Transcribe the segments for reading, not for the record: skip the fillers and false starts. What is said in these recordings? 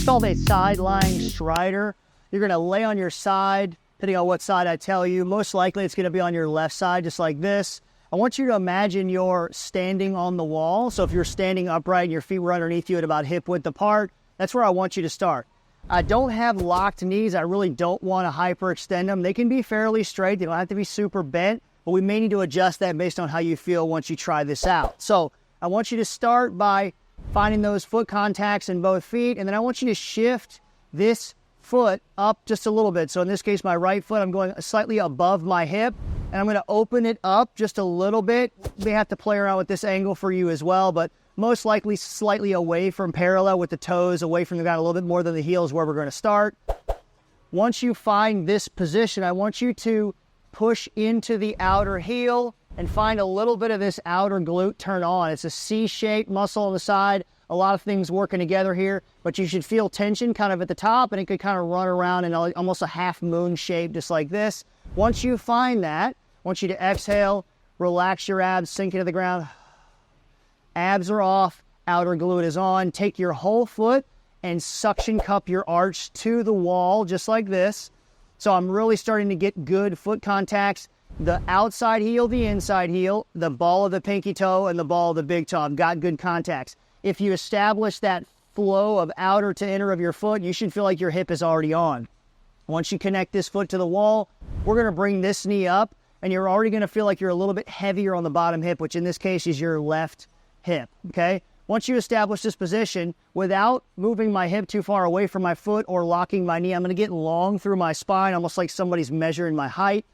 called a side-lying strider. You're going to lay on your side, depending on what side I tell you. Most likely it's going to be on your left side, just like this. I want you to imagine you're standing on the wall. So if you're standing upright and your feet were underneath you at about hip width apart, that's where I want you to start. I don't have locked knees. I really don't want to hyperextend them. They can be fairly straight. They don't have to be super bent, but we may need to adjust that based on how you feel once you try this out. So I want you to start by finding those foot contacts in both feet, and then I want you to shift this foot up just a little bit. So in this case, my right foot, I'm going slightly above my hip, and I'm going to open it up just a little bit. You may have to play around with this angle for you as well, but most likely slightly away from parallel with the toes, away from the ground a little bit more than the heel is where we're going to start. Once you find this position, I want you to push into the outer heel and find a little bit of this outer glute turn on. It's a C-shaped muscle on the side. A lot of things working together here, but you should feel tension kind of at the top, and it could kind of run around in almost a half moon shape, just like this. Once you find that, I want you to exhale, relax your abs, sink into the ground. Abs are off, outer glute is on. Take your whole foot and suction cup your arch to the wall, just like this. So I'm really starting to get good foot contacts. The outside heel, the inside heel, the ball of the pinky toe, and the ball of the big toe. I've got good contacts. If you establish that flow of outer to inner of your foot, you should feel like your hip is already on. Once you connect this foot to the wall, we're going to bring this knee up, and you're already going to feel like you're a little bit heavier on the bottom hip, which in this case is your left hip, okay? Once you establish this position, without moving my hip too far away from my foot or locking my knee, I'm going to get long through my spine, almost like somebody's measuring my height,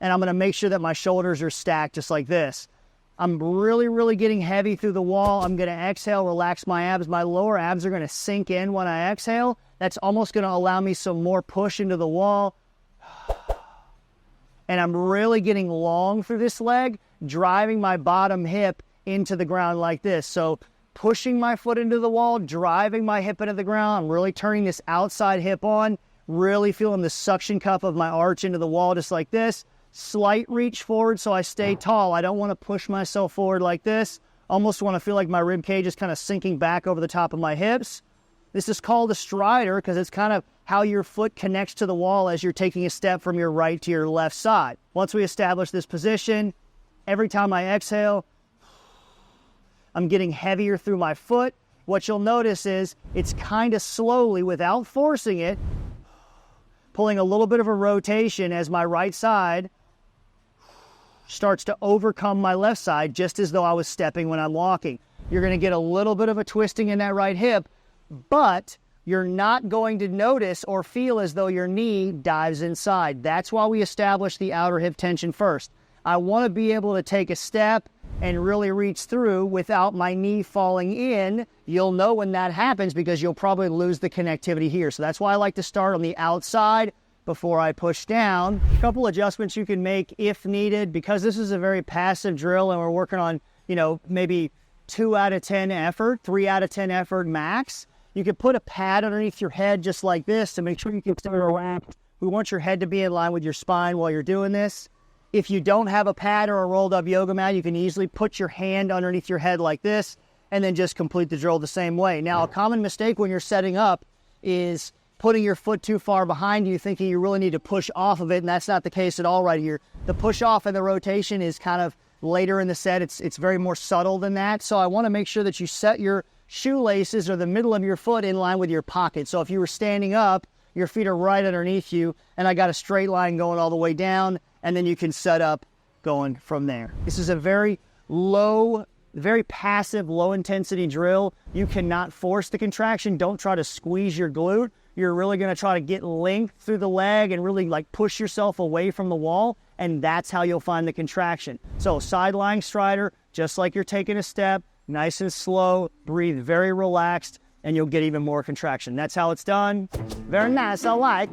and I'm going to make sure that my shoulders are stacked just like this. I'm really, really getting heavy through the wall. I'm going to exhale, relax my abs. My lower abs are going to sink in when I exhale. That's almost going to allow me some more push into the wall. And I'm really getting long through this leg, driving my bottom hip into the ground like this. So pushing my foot into the wall, driving my hip into the ground. I'm really turning this outside hip on, really feeling the suction cup of my arch into the wall just like this. Slight reach forward so I stay tall. I don't want to push myself forward like this. Almost want to feel like my rib cage is kind of sinking back over the top of my hips. This is called a strider because it's kind of how your foot connects to the wall as you're taking a step from your right to your left side. Once we establish this position, every time I exhale, I'm getting heavier through my foot. What you'll notice is it's kind of slowly, without forcing it, pulling a little bit of a rotation as my right side starts to overcome my left side, just as though I was stepping when I'm walking. You're going to get a little bit of a twisting in that right hip, but you're not going to notice or feel as though your knee dives inside. That's why we establish the outer hip tension first. I want to be able to take a step and really reach through without my knee falling in. You'll know when that happens because you'll probably lose the connectivity here. So that's why I like to start on the outside before I push down. A couple adjustments you can make if needed. Because this is a very passive drill and we're working on, maybe 2 out of 10 effort, 3 out of 10 effort max. You could put a pad underneath your head just like this to make sure you can stay wrapped. We want your head to be in line with your spine while you're doing this. If you don't have a pad or a rolled up yoga mat, you can easily put your hand underneath your head like this and then just complete the drill the same way. Now, a common mistake when you're setting up is putting your foot too far behind you, thinking you really need to push off of it, and that's not the case at all right here. The push off and the rotation is kind of later in the set. It's very more subtle than that. So I want to make sure that you set your shoelaces or the middle of your foot in line with your pocket. So if you were standing up, your feet are right underneath you, and I got a straight line going all the way down, and then you can set up going from there. This is a very low, very passive, low-intensity drill. You cannot force the contraction. Don't try to squeeze your glute. You're really going to try to get length through the leg and really push yourself away from the wall, and that's how you'll find the contraction. So side-lying strider, just like you're taking a step, nice and slow, breathe very relaxed, and you'll get even more contraction. That's how it's done. Very nice, I like.